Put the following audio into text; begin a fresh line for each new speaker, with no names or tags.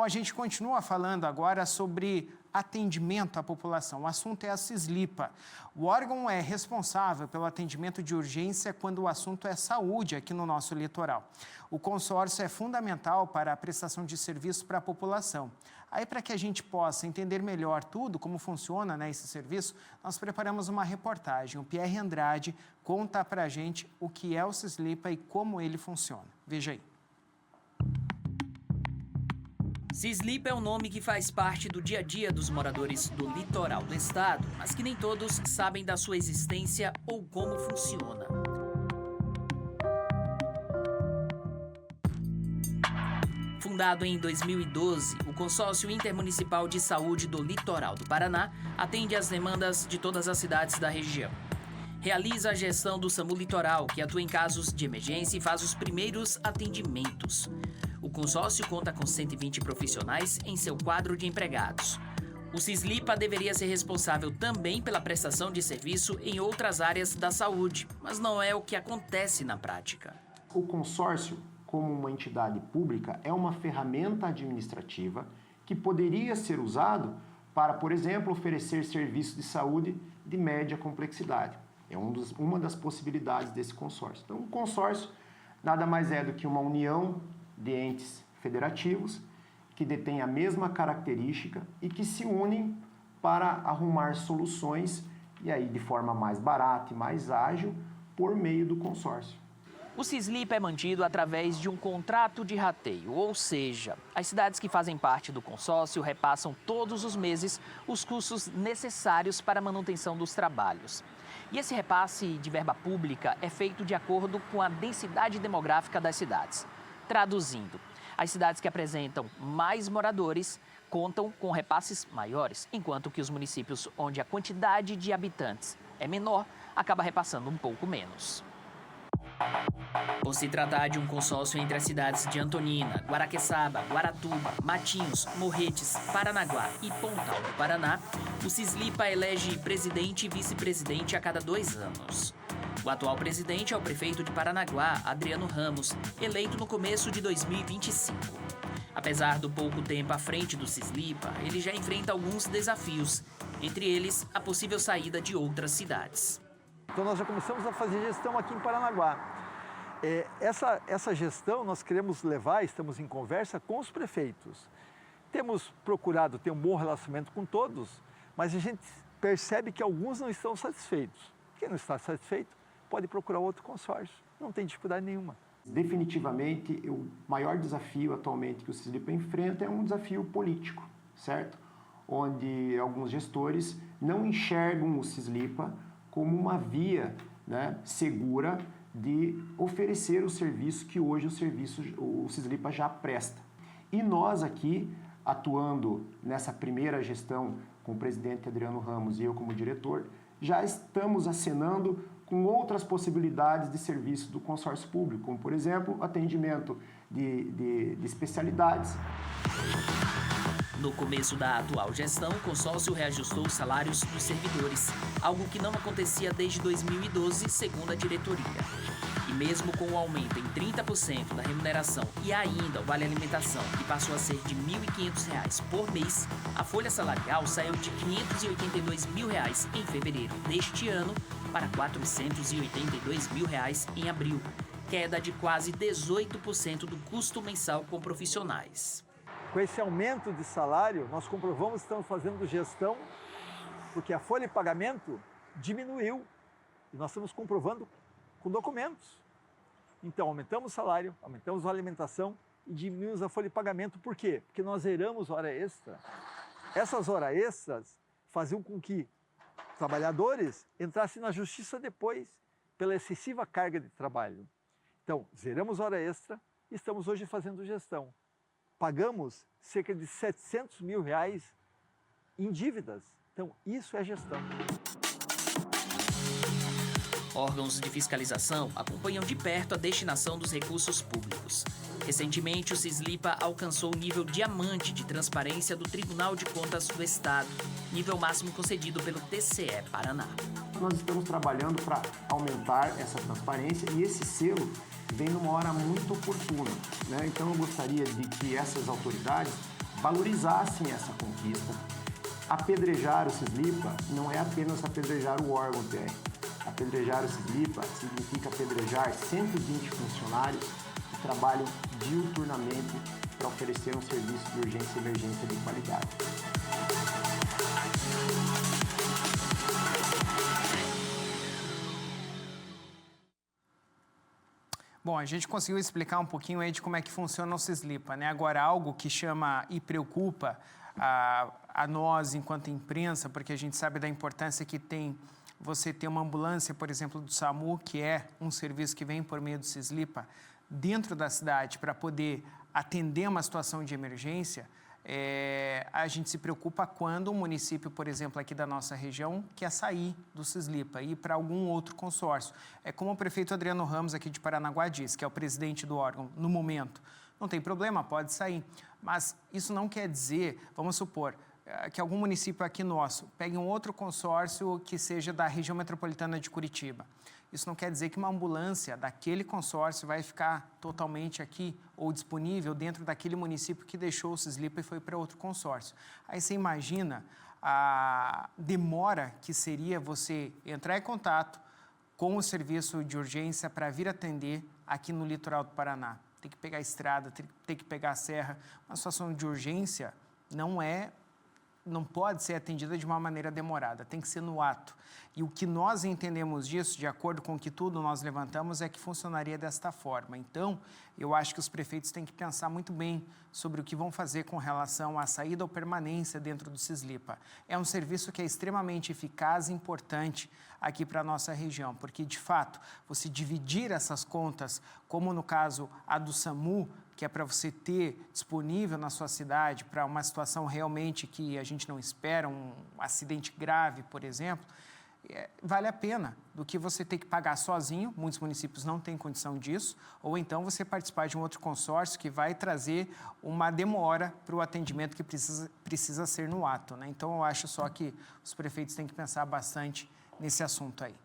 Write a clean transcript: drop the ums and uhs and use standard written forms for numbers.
Bom, a gente continua falando agora sobre atendimento à população. O assunto é a Cislipa. O órgão é responsável pelo atendimento de urgência quando o assunto é saúde aqui no nosso litoral. O consórcio é fundamental para a prestação de serviço para a população. Aí, para que a gente possa entender melhor tudo, como funciona, né, esse serviço, nós preparamos uma reportagem. O Pierre Andrade conta para a gente o que é o Cislipa e como ele funciona. Veja aí.
Cislipa é um nome que faz parte do dia a dia dos moradores do litoral do estado, mas que nem todos sabem da sua existência ou como funciona. Fundado em 2012, o Consórcio Intermunicipal de Saúde do Litoral do Paraná atende às demandas de todas as cidades da região. Realiza a gestão do SAMU Litoral, que atua em casos de emergência e faz os primeiros atendimentos. O consórcio conta com 120 profissionais em seu quadro de empregados. O Cislipa deveria ser responsável também pela prestação de serviço em outras áreas da saúde, mas não é o que acontece na prática.
O consórcio, como uma entidade pública, é uma ferramenta administrativa que poderia ser usado para, por exemplo, oferecer serviços de saúde de média complexidade. É uma das possibilidades desse consórcio. Então, o consórcio nada mais é do que uma união de entes federativos que detêm a mesma característica e que se unem para arrumar soluções, e aí de forma mais barata e mais ágil, por meio do consórcio.
O Cislipa é mantido através de um contrato de rateio, ou seja, as cidades que fazem parte do consórcio repassam todos os meses os custos necessários para a manutenção dos trabalhos. E esse repasse de verba pública é feito de acordo com a densidade demográfica das cidades. Traduzindo, as cidades que apresentam mais moradores contam com repasses maiores, enquanto que os municípios onde a quantidade de habitantes é menor acaba repassando um pouco menos. Por se tratar de um consórcio entre as cidades de Antonina, Guaraqueçaba, Guaratuba, Matinhos, Morretes, Paranaguá e Pontal do Paraná, o Cislipa elege presidente e vice-presidente a cada 2 anos. O atual presidente é o prefeito de Paranaguá, Adriano Ramos, eleito no começo de 2025. Apesar do pouco tempo à frente do Cislipa, ele já enfrenta alguns desafios, entre eles a possível saída de outras cidades.
Então nós já começamos a fazer gestão aqui em Paranaguá. Essa gestão nós queremos levar, estamos em conversa com os prefeitos. Temos procurado ter um bom relacionamento com todos, mas a gente percebe que alguns não estão satisfeitos. Quem não está satisfeito pode procurar outro consórcio, não tem dificuldade nenhuma.
Definitivamente, o maior desafio atualmente que o Cislipa enfrenta é um desafio político, certo? Onde alguns gestores não enxergam o Cislipa como uma via, né, segura de oferecer o serviço que hoje o Cislipa já presta. E nós aqui, atuando nessa primeira gestão com o presidente Adriano Ramos e eu como diretor, já estamos acenando com outras possibilidades de serviço do consórcio público, como, por exemplo, atendimento de especialidades.
No começo da atual gestão, o consórcio reajustou os salários dos servidores, algo que não acontecia desde 2012, segundo a diretoria. E mesmo com o aumento em 30% da remuneração e ainda o Vale Alimentação, que passou a ser de R$ 1.500 por mês, a folha salarial saiu de R$ 582 mil em fevereiro deste ano para R$ 482 mil em abril, queda de quase 18% do custo mensal com profissionais.
Com esse aumento de salário, nós comprovamos que estamos fazendo gestão porque a folha de pagamento diminuiu e nós estamos comprovando com documentos. Então, aumentamos o salário, aumentamos a alimentação e diminuímos a folha de pagamento. Por quê? Porque nós zeramos hora extra. Essas horas extras faziam com que trabalhadores entrassem na justiça depois pela excessiva carga de trabalho. Então, zeramos hora extra e estamos hoje fazendo gestão. Pagamos cerca de R$ 700 mil em dívidas. Então, isso é gestão.
Órgãos de fiscalização acompanham de perto a destinação dos recursos públicos. Recentemente, o Cislipa alcançou o nível diamante de transparência do Tribunal de Contas do Estado, nível máximo concedido pelo TCE Paraná.
Nós estamos trabalhando para aumentar essa transparência e esse selo vem numa hora muito oportuna, né? Então eu gostaria de que essas autoridades valorizassem essa conquista. Apedrejar o Cislipa não é apenas apedrejar o órgão PR. Apedrejar o Cislipa significa apedrejar 120 funcionários que trabalham diuturnamente para oferecer um serviço de urgência e emergência de qualidade.
Bom, a gente conseguiu explicar um pouquinho aí de como é que funciona o Cislipa, né? Agora, algo que chama e preocupa a nós, enquanto imprensa, porque a gente sabe da importância que tem você ter uma ambulância, por exemplo, do SAMU, que é um serviço que vem por meio do Cislipa, dentro da cidade para poder atender uma situação de emergência. A gente se preocupa quando o município, por exemplo, aqui da nossa região, quer sair do Cislipa e ir para algum outro consórcio. É como o prefeito Adriano Ramos, aqui de Paranaguá, diz, que é o presidente do órgão no momento. Não tem problema, pode sair. Mas isso não quer dizer, vamos supor, que algum município aqui nosso pegue um outro consórcio que seja da região metropolitana de Curitiba. Isso não quer dizer que uma ambulância daquele consórcio vai ficar totalmente aqui ou disponível dentro daquele município que deixou o Cislipa e foi para outro consórcio. Aí você imagina a demora que seria você entrar em contato com o serviço de urgência para vir atender aqui no litoral do Paraná. Tem que pegar a estrada, tem que pegar a serra. Uma situação de urgência não pode ser atendida de uma maneira demorada, tem que ser no ato. E o que nós entendemos disso, de acordo com o que tudo nós levantamos, é que funcionaria desta forma. Então, eu acho que os prefeitos têm que pensar muito bem sobre o que vão fazer com relação à saída ou permanência dentro do Cislipa. É um serviço que é extremamente eficaz e importante aqui para a nossa região, porque, de fato, você dividir essas contas, como no caso a do SAMU, que é para você ter disponível na sua cidade para uma situação realmente que a gente não espera, um acidente grave, por exemplo, vale a pena do que você ter que pagar sozinho, muitos municípios não têm condição disso, ou então você participar de um outro consórcio que vai trazer uma demora para o atendimento que precisa ser no ato, né? Então, eu acho só que os prefeitos têm que pensar bastante nesse assunto aí.